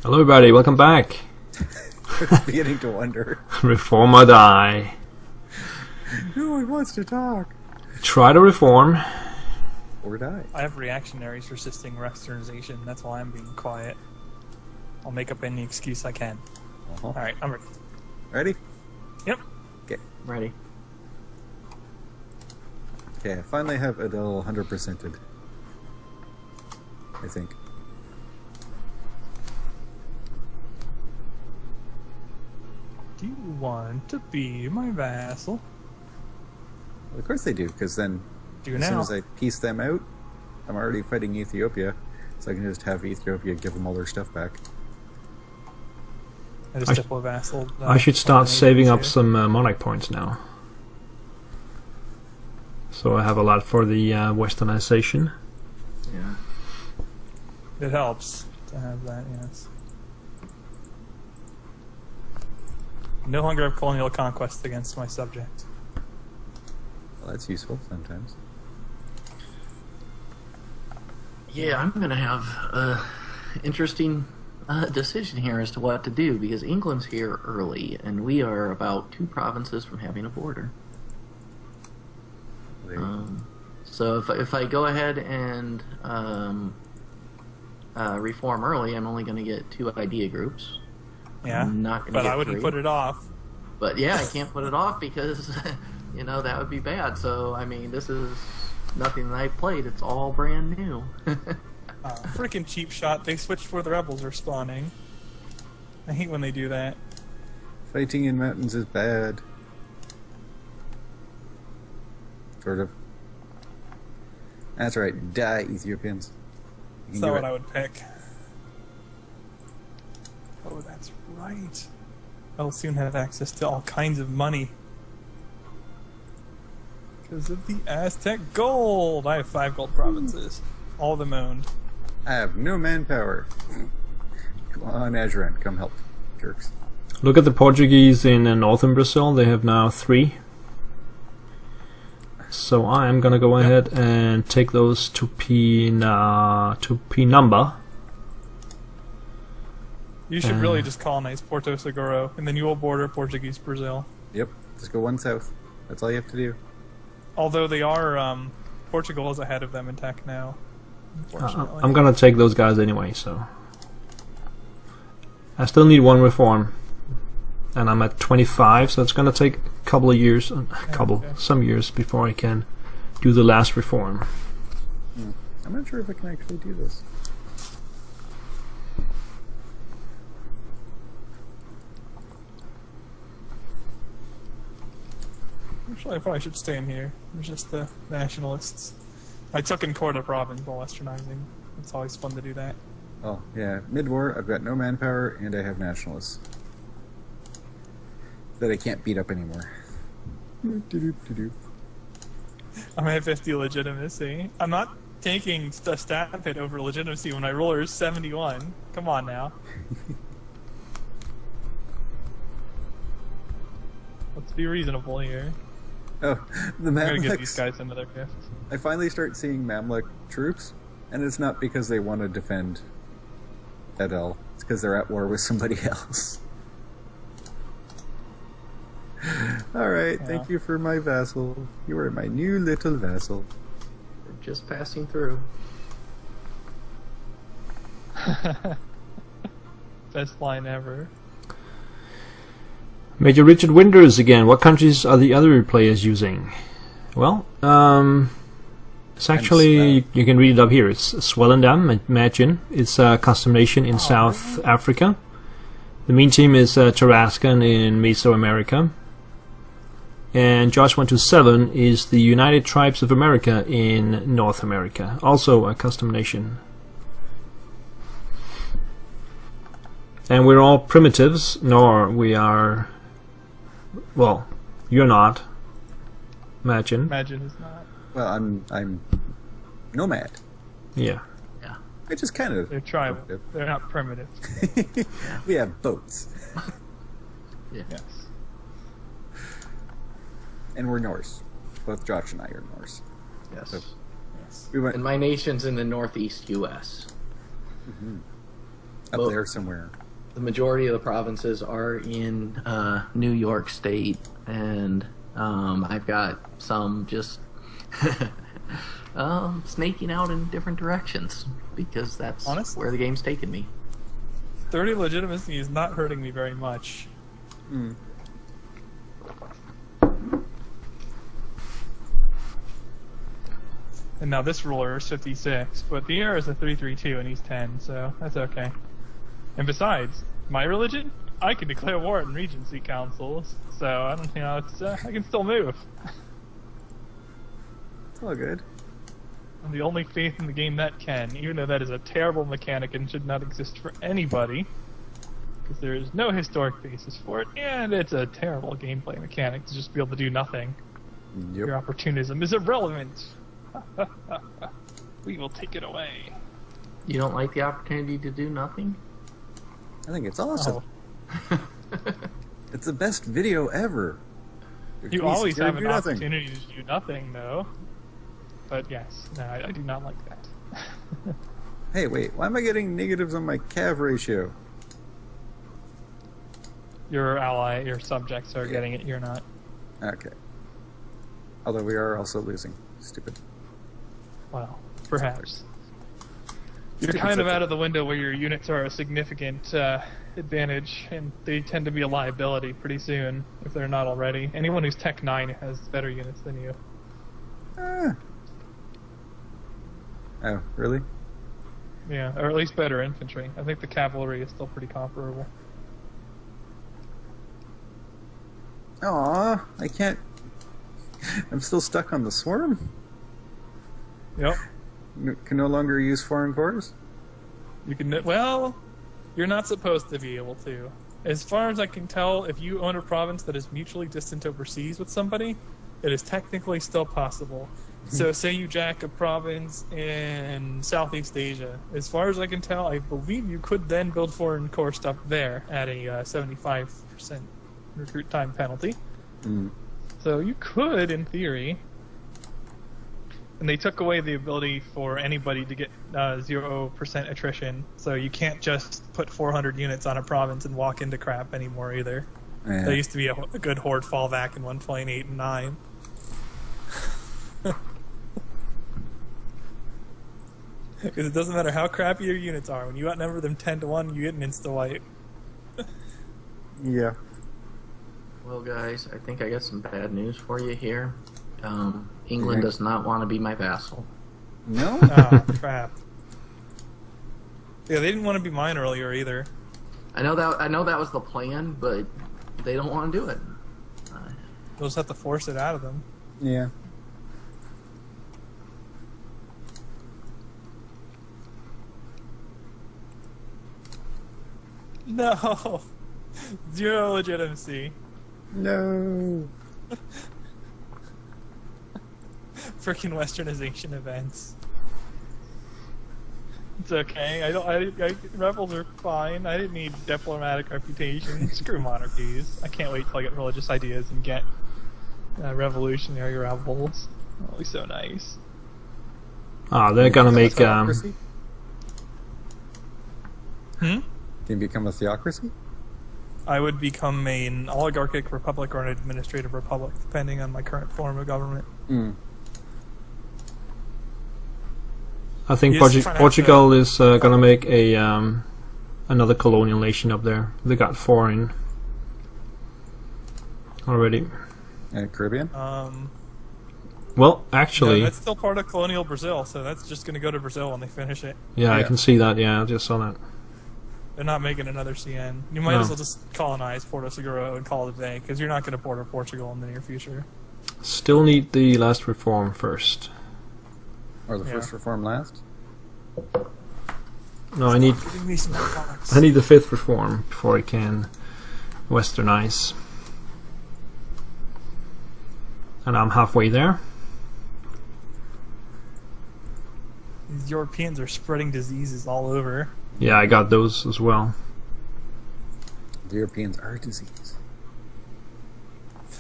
Hello everybody, welcome back. Beginning to wonder. Reform or die. No one wants to talk. Try to reform. Or die. I have reactionaries resisting westernization. That's why I'm being quiet. I'll make up any excuse I can. Alright, I'm ready. Ready? Yep. Okay. Ready. Okay, I finally have Adele 100%ed. I think. Do you want to be my vassal? Well, of course they do, because then as soon as I piece them out, I'm already fighting Ethiopia, so I can just have Ethiopia give them all their stuff back. I just dip a vassal. I should start saving up some monarch points now. So I have a lot for the westernization. Yeah. It helps to have that, yes. No longer have colonial conquest against my subject. Well, that's useful sometimes. Yeah, I'm going to have an interesting decision here as to what to do, because England's here early, and we are about 2 provinces from having a border. So if I go ahead and reform early, I'm only going to get 2 idea groups. Yeah, I'm not gonna but get I wouldn't 3. put it off. But yeah, I can't put it off because, you know, that would be bad. So, I mean, this is nothing that I've played. It's all brand new. Freaking cheap shot. They switched where the rebels are spawning. I hate when they do that. Fighting in mountains is bad. Sort of. That's right. Die, Ethiopians. That's not what I would pick. Oh, that's right. I'll soon have access to all kinds of money. Because of the Aztec gold! I have 5 gold provinces. All of them owned. I have no manpower. Come on, Maddjinn, come help, jerks. Look at the Portuguese in northern Brazil, they have now 3. So I am gonna go ahead and take those to Pinamba. You should really just colonize Porto Seguro, and then you will border Portuguese Brazil. Yep, just go 1 south. That's all you have to do. Although they are, Portugal is ahead of them in tech now. Unfortunately. I'm gonna take those guys anyway, so I still need 1 reform, and I'm at 25, so it's gonna take a couple of years, some years before I can do the last reform. I'm not sure if I can actually do this. Actually, I probably should stay in here. It's just the nationalists. I took in Corda province while westernizing. It's always fun to do that. Oh, yeah. Mid-war, I've got no manpower, and I have nationalists. That I can't beat up anymore. I'm at 50 legitimacy. I'm not taking the stat hit over legitimacy when my ruler is 71. Come on now. Let's be reasonable here. Oh, the I'm gonna give these Mamluks. guys another gift. I finally start seeing Mamluk troops, and it's not because they want to defend Adel. It's because they're at war with somebody else. Alright, thank you for my vassal. You are my new little vassal. We're just passing through. Best line ever. Major Richard Winters again. What countries are the other players using? Well, it's actually, you can read it up here. It's Swellendam, Maddjinn. It's a custom nation in South Africa. The main team is Tarascan in Mesoamerica. And Josh 127 is the United Tribes of America in North America. Also a custom nation. And we're all primitives, nor we are... Well, you're not. Maddjinn. Maddjinn is not. Well, I'm nomad. Yeah. Yeah. I just kind of... They're tribal. They're not primitive. We have boats. Yeah. Yes. And we're Norse. Both Josh and I are Norse. Yes. So, Yes. we went... And my nation's in the northeast U.S. Up there somewhere. The majority of the provinces are in New York State, and I've got some just snaking out in different directions because that's Honestly, where the game's taken me. 30 legitimacy is not hurting me very much. Hmm. And now this ruler is 56, but the heir is a 332 and he's 10, so that's okay. And besides, my religion, I can declare war in regency councils, so I don't, it's I can still move. It's all good. I'm the only faith in the game that can, even though that is a terrible mechanic and should not exist for anybody, because there is no historic basis for it, and it's a terrible gameplay mechanic to just be able to do nothing. Yep. Your opportunism is irrelevant. We will take it away. You don't like the opportunity to do nothing? I think it's awesome. It's the best video ever. You always have an nothing. opportunity to do nothing, though. But yes, no, I do not like that. Hey, wait, why am I getting negatives on my cav ratio? Your ally, your subjects are getting it, you're not. Okay. Although we are also losing. Stupid. Well, perhaps. You're kind of out of the window where your units are a significant advantage, and they tend to be a liability pretty soon, if they're not already. Anyone who's Tech 9 has better units than you. Ah. Oh, really? Yeah, or at least better infantry. I think the cavalry is still pretty comparable. Aw, I can't... I'm still stuck on the swarm? Yep. Can no longer use foreign cores? You can, well, you're not supposed to be able to. As far as I can tell, if you own a province that is mutually distant overseas with somebody, it is technically still possible. So say you jack a province in Southeast Asia. As far as I can tell, I believe you could then build foreign core stuff there at a 75% recruit time penalty. Mm. So you could, in theory. And they took away the ability for anybody to get 0% attrition, so you can't just put 400 units on a province and walk into crap anymore either. Yeah. There used to be a good horde fallback in 1.8 and 9. Because it doesn't matter how crappy your units are, when you outnumber them 10 to 1, you get an insta-wipe. Yeah. Well, guys, I think I got some bad news for you here. England does not want to be my vassal. No? Oh, crap. Yeah, they didn't want to be mine earlier either. I know that was the plan, but they don't want to do it. We'll just have to force it out of them. Yeah. No! Zero legitimacy. No. Freaking westernization events. It's okay. Rebels are fine. I didn't need diplomatic reputation. Screw monarchies. I can't wait till I get religious ideas and get revolutionary rebels. That'll be so nice. Ah, they're gonna make Theocracy? Hmm? Can you become a theocracy? I would become an oligarchic republic or an administrative republic, depending on my current form of government. Mm. I think You just try to Portugal is gonna make a another colonial nation up there. They got foreign already. Caribbean? Well, actually, no, that's still part of colonial Brazil, so that's just going to go to Brazil when they finish it. yeah, I Yeah. can see that. Yeah, I just saw that. They're not making another CN. You might No. as well just colonize Porto Seguro and call it a day, because you're not going to border Portugal in the near future. Still need the last reform first. Or the Yeah. first reform last? No, I need Giving me some products. I need the fifth reform before I can westernize. And I'm halfway there. These Europeans are spreading diseases all over. Yeah, I got those as well. The Europeans are disease.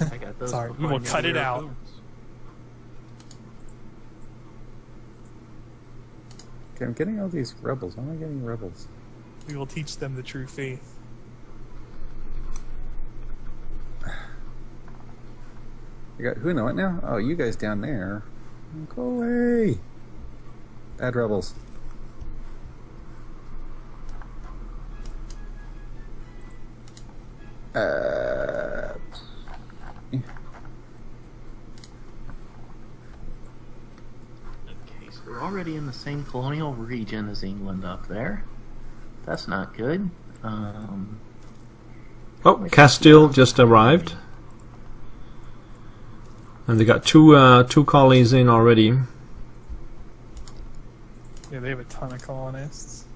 I got those. Sorry, from we will finding cut the it out. Europeans. Okay, I'm getting all these rebels. Why am I getting rebels? We will teach them the true faith. You got who know what now? Oh, you guys down there. Go away. Bad rebels. Okay, so we're already in the same colonial region as England up there. That's not good. Oh, Castile just arrived. And they got two colonies in already. Yeah, they have a ton of colonists.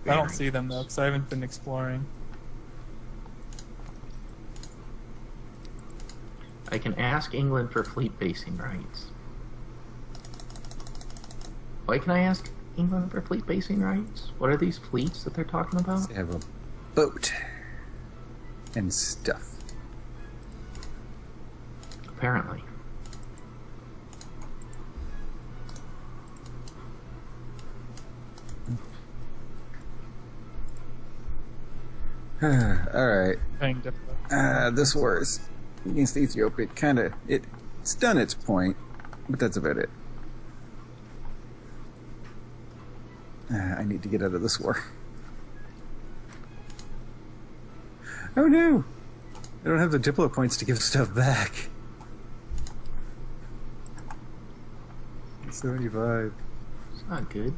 I don't see them though, because I haven't been exploring. I can ask England for fleet basing rights. Why can I ask England for fleet basing rights? What are these fleets that they're talking about? They have a boat and stuff. Apparently. Alright. Difficult. This war is against Ethiopia. It's done its point, but that's about it. I need to get out of this war. Oh no! I don't have the Diplo points to give stuff back. 75. It's not good.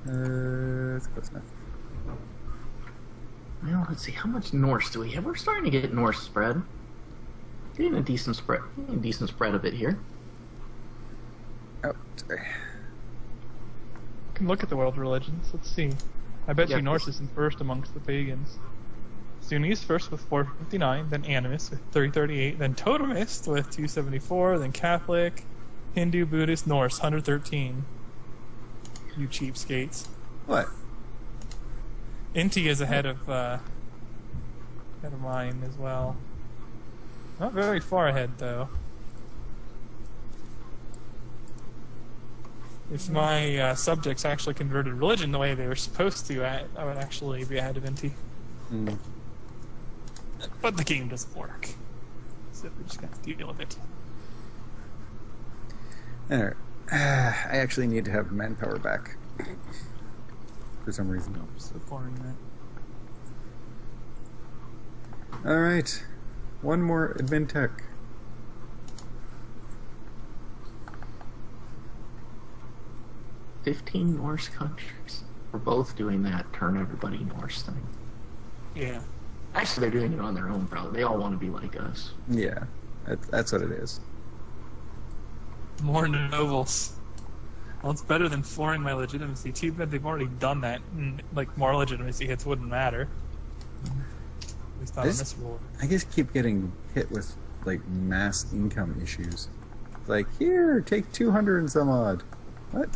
It's close enough. Well, let's see, how much Norse do we have? We're starting to get Norse spread. Getting a decent spread. Getting a decent spread of it here. Oh, sorry. You can look at the world religions. Let's see. I bet you Norse is in first amongst the pagans. Sunnis first with 459, then Animist with 338, then Totemist with 274, then Catholic, Hindu, Buddhist, Norse 113. You cheapskates. What? Inti is ahead of mine as well. Not very far ahead though. If my subjects actually converted religion the way they were supposed to, I would actually be ahead of Inti. Mm. But the game doesn't work, so we just got to deal with it. Alright. I actually need to have manpower back. For some reason. I'm so boring that. Alright. One more admin tech. $15 Norse countries. We're both doing that turn everybody Norse thing. Yeah. Actually, they're doing it on their own, probably. They all want to be like us. Yeah. That's what it is. More nobles. Well, it's better than flooring my legitimacy. Too bad they've already done that, and like more legitimacy hits wouldn't matter. At least not on this rule. I just keep getting hit with like mass income issues. Like, here, take 200 and some odd. What?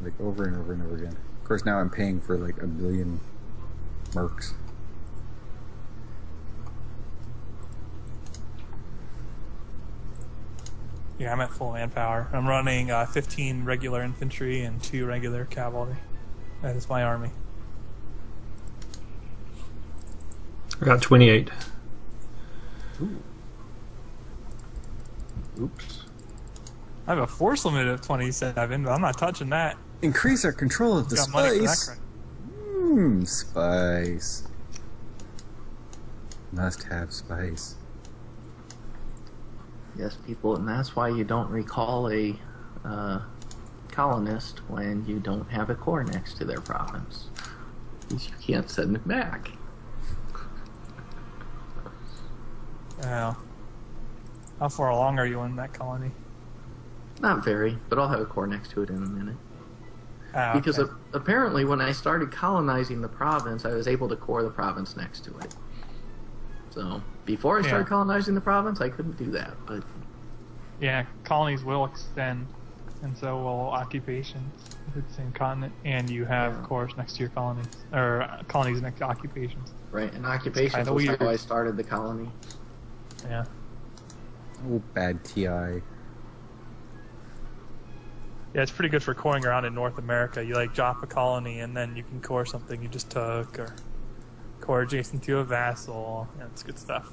Like over and over and over again. Of course, now I'm paying for like 1 billion mercs. Yeah, I'm at full manpower. I'm running 15 regular infantry and 2 regular cavalry. That is my army. I got 28. Ooh. Oops. I have a force limit of 27, but I'm not touching that. Increase our control of the Got money for that spice. crap. Spice. Must have spice. Yes, people, and that's why you don't recall a colonist when you don't have a core next to their province. Because you can't send it back. Oh. How far along are you in that colony? Not very, but I'll have a core next to it in a minute. Ah, Because okay. apparently when I started colonizing the province, I was able to core the province next to it. So, before I started colonizing the province, I couldn't do that, but... Yeah, colonies will extend, and so will occupations with the same continent, and you have cores next to your colonies, or colonies next to occupations. Right, and occupations kinda was weird. how I started the colony. Yeah. Oh, bad TI. Yeah, it's pretty good for coring around in North America. You like drop a colony and then you can core something you just took, or core adjacent to a vassal. Yeah, it's good stuff.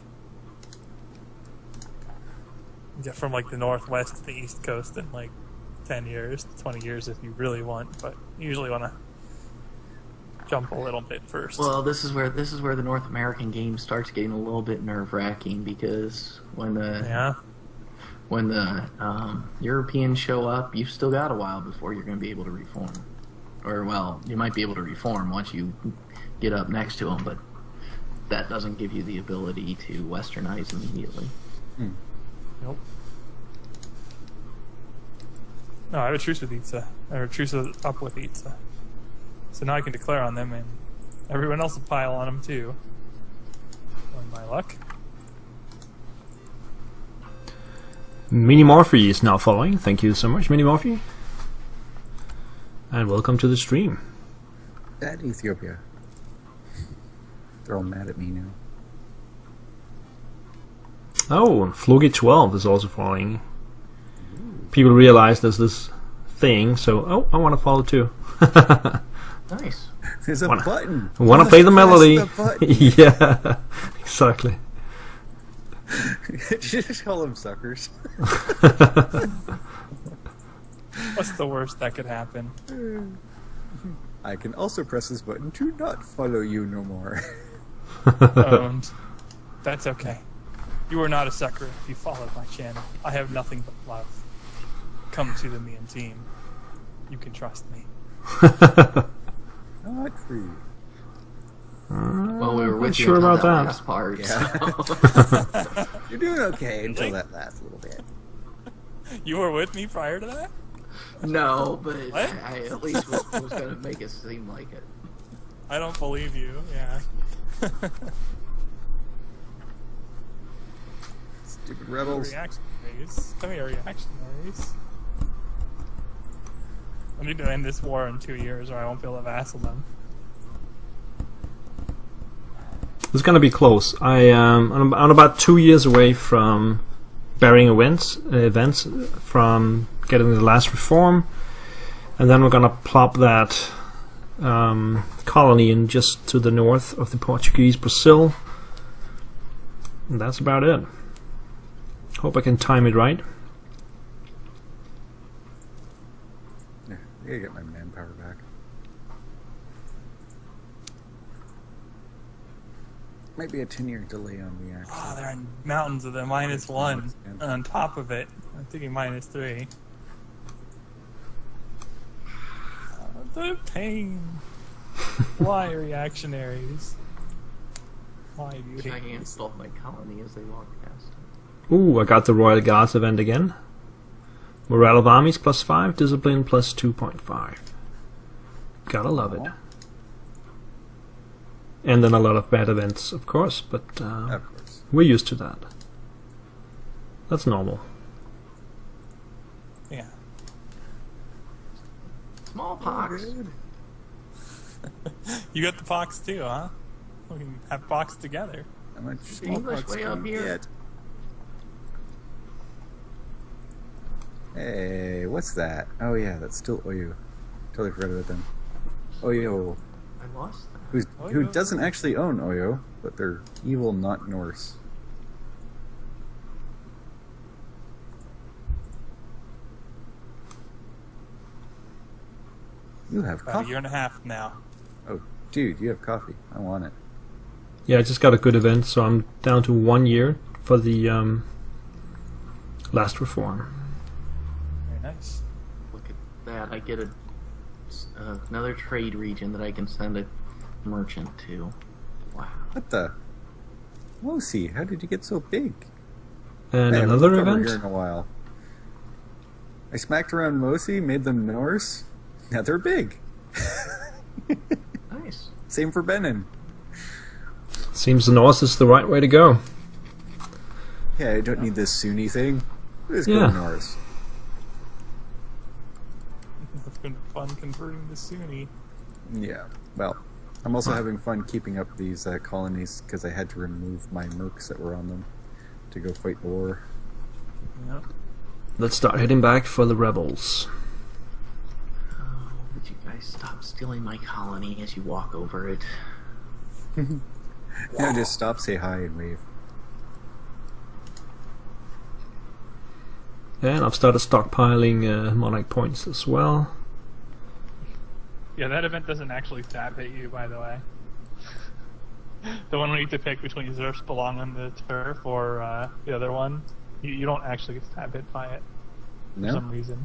You get from like the northwest to the east coast in like 10 years, 20 years if you really want, but you usually want to jump a little bit first. Well, this is where the North American game starts getting a little bit nerve-wracking, because when the Europeans show up, you've still got a while before you're going to be able to reform. Or, well, you might be able to reform once you get up next to them, but that doesn't give you the ability to westernize immediately. Nope. No, I have a truce with Itza. I have a truce up with Itza. So now I can declare on them, and everyone else will pile on them too. On my luck. Minimorphy is now following. Thank you so much, Minimorphy. And welcome to the stream. Bad Ethiopia. They're all mad at me now. Oh, and Flogi12 is also following. People realize there's this thing, so I want to follow too. Nice. There's a button. I want to play the melody. The Yeah, exactly. Just call them suckers. What's the worst that could happen? I can also press this button to not follow you no more. Owned. That's okay. You are not a sucker if you followed my channel. I have nothing but love. Come to the TheMeInTeam. You can trust me. Not free. Well, we were with not you sure until about that that. last part. Yeah. So. You're doing okay until that last little bit. You were with me prior to that? No, but What? I at least was going to make it seem like it. I don't believe you, yeah. Stupid rebels. Reactionaries. Come here, reactionaries. I need to end this war in 2 years or I won't be able to vassal them. It's gonna be close. I'm about 2 years away from burying events from getting the last reform, and then we're gonna plop that colony in just to the north of the Portuguese Brazil, and that's about it. Hope I can time it right. Yeah, I gotta get my manpower back. Might be a 10-year delay on the action. Oh, they're in mountains of the -1. And on top of it, I'm thinking -3. The pain. Why reactionaries? Why do you hate I me? can't stop my colony as they walk past. Ooh, I got the Royal Guards event again. Morale of armies +5, discipline +2.5. Gotta love it. And then a lot of bad events, of course, but Of course. we're used to that. That's normal. Yeah. Smallpox. You got the pox too, huh? We can have pox together. How much English smallpox way can up we here. get? Hey, what's that? Oh yeah, that's still Oyo. Totally forgot about them. Oyo, I lost that. who doesn't actually own Oyo, but they're evil, not Norse. You have About a coffee. year and a half now. Oh, dude, you have coffee. I want it. Yeah, I just got a good event, so I'm down to 1 year for the last reform. Very nice. Look at that. I get another trade region that I can send a merchant to. Wow. What the? Mosi, how did you get so big? And I haven't another looked over event? here in a while. I smacked around Mosi, made them Norse. Now they're big. Nice. Same for Benin. Seems the North is the right way to go. Yeah, I don't need this Sunni thing. Just Yeah. go Norse. It's been fun converting to Sunni. Yeah. Well, I'm also having fun keeping up these colonies because I had to remove my mercs that were on them to go fight the war. Yep. Let's start heading back for the rebels. stealing my colony as you walk over it. No, just stop, say hi, and wave. And I've started stockpiling monarch points as well. Yeah, that event doesn't actually stab hit you, by the way. The one we need to pick between Zerfs belong on the turf or the other one, you don't actually get stab hit by it. No? For some reason.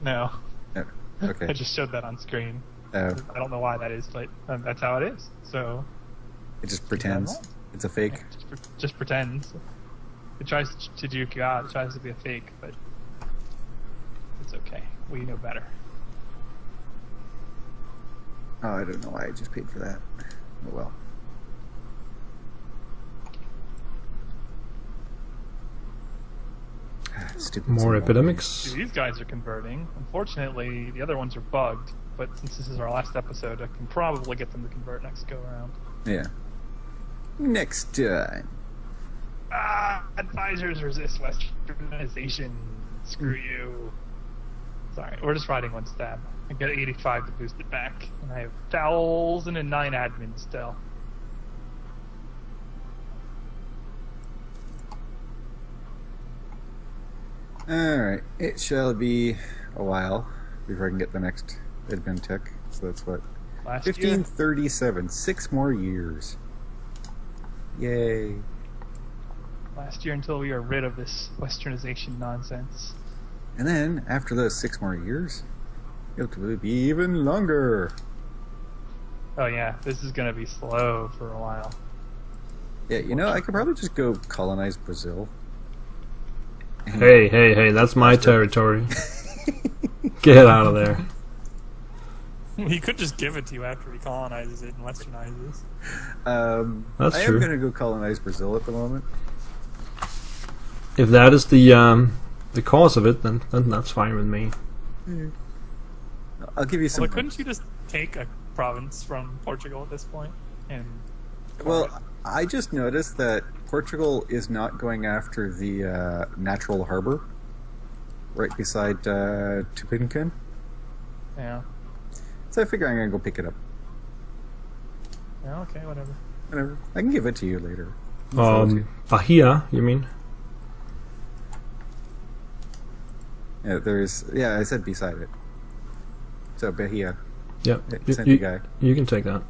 No. Oh, okay. I just showed that on screen. Oh. I don't know why that is, but that's how it is. So It just pretends. It's a fake. just pretends. It tries to juke you out. It tries to be a fake, but it's okay. We know better. Oh, I don't know why I just paid for that. Oh well. Stupid More small epidemics. See, these guys are converting. Unfortunately, the other ones are bugged, but since this is our last episode, I can probably get them to convert next go around. thing. Yeah. Next time. Advisors resist westernization. Screw you. Sorry, we're just riding one stab. I get 85 to boost it back, and I have 1,009 admins still. Alright, it shall be a while before I can get the next admin tech. So that's what? Last year, 1537. 6 more years. Yay. last year until we are rid of this westernization nonsense. And then, after those 6 more years, it'll be even longer. Oh yeah, this is gonna be slow for a while. Yeah, you know, I could probably just go colonize Brazil. Hey, that's my territory. Get out of there. He could just give it to you after he colonizes it and westernizes. That's I true. am going to go colonize Brazil at the moment. If that is the cause of it, then that's fine with me. I'll give you some. Well, couldn't you just take a province from Portugal at this point? And Well, I just noticed that Portugal is not going after the natural harbor right beside Tupincan. yeah. So I figure I'm going to go pick it up. Yeah, okay, whatever. Whatever. I can give it to you later. Bahia, you mean? Yeah, there's. Yeah, I said beside it. So Bahia. Yep. Send you guy. You can take that.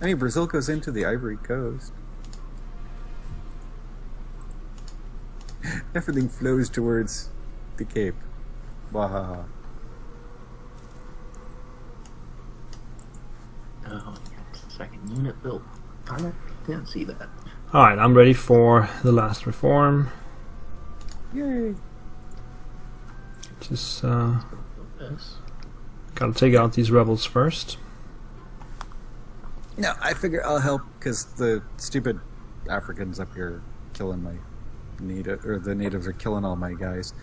I mean, Brazil goes into the Ivory Coast. Everything flows towards the Cape. Wahaha. Oh, second unit built. Darn it, didn't see that. Alright, I'm ready for the last reform. Yay! Just This. gotta take out these rebels first. No, I figure I'll help because the stupid Africans up here are killing my native, or the natives are killing all my guys.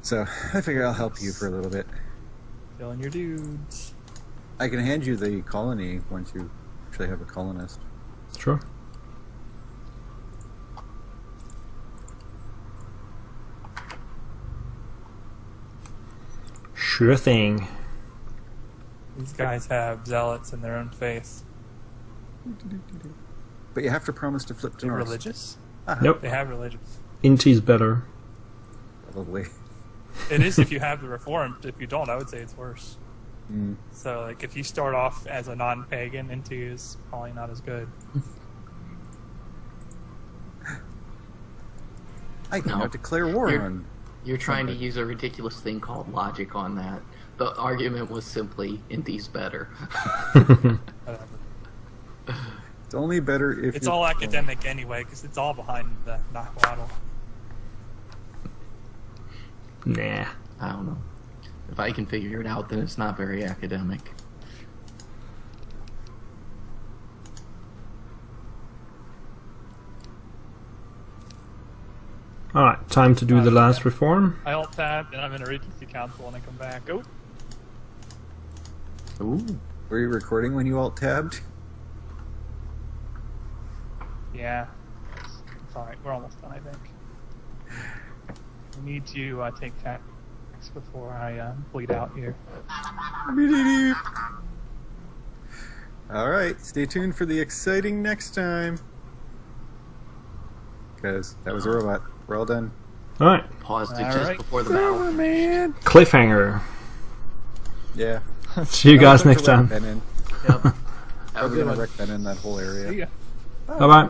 So I figure I'll help you for a little bit. Killing your dudes. I can hand you the colony once you actually have a colonist. Sure. Sure thing. These guys have zealots in their own faith. But you have to promise to flip to They're Norse. religious? Nope. They have religions. Inti's better. Probably. It is if you have the Reformed. If you don't, I would say it's worse. Mm. So, like, if you start off as a non-pagan, Inti is probably not as good. I No. cannot declare war on. You're trying to use a ridiculous thing called logic on that. The argument was simply, Inti's better. Whatever. It's only better if It's you're- all academic anyway, because it's all behind the Nahuatl. Nah. I don't know. If I can figure it out, then it's not very academic. Alright, time to do the last reform. I alt tab, and I'm in a Regency Council, and I come back. Oh, Ooh. Were you recording when you alt tabbed? yeah. It's alright, we're almost done, I think. We need to take that attacks before I bleed out here. Alright, stay tuned for the exciting next time. Because that was a robot. We're all done. Alright. Paused it All just right. before the battle. Man. Cliffhanger. Yeah. See you guys next Wreck time. Ben in. Yep. Have a We're good gonna one. wreck Ben in that whole area. See ya. Bye bye.